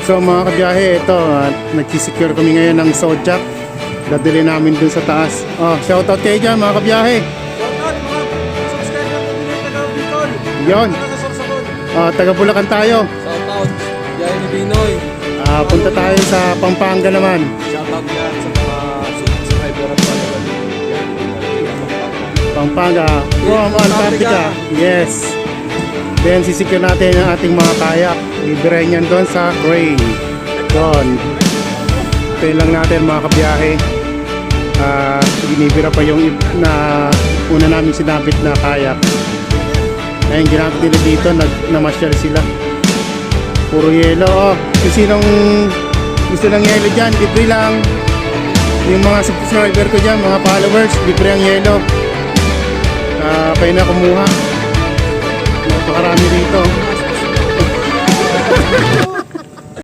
So mga kabiyahe, ito, nagsisecure kami ngayon ng Sojak. Dadali namin dun sa taas. Oh, shoutout kayo dyan mga kabiyahe. Shoutout mga subscriber ko din taga Bicol. Yon. Taga Sorsogon. Taga Bulacan tayo. Shoutout Jai ni Binoy. Punta tayo sa Pampanga naman. Shoutout yan sa mga subscriber at follower. Pampanga. From Antarctica. Yes. Then sisecure natin ang ating mga kayak. Ibirahin yan doon sa crane. Doon. Ito lang natin mga kabiyahe. Binibira pa yung na una namin sinabit na kayak. Ngayon ginamit nila dito, namasyal sila. Puro yelo. Kung sinong gusto ng yelo dyan, libre lang. Yung mga subscriber ko dyan, mga followers, libre ang yelo. Kayo na kumuha. Napakarami dito.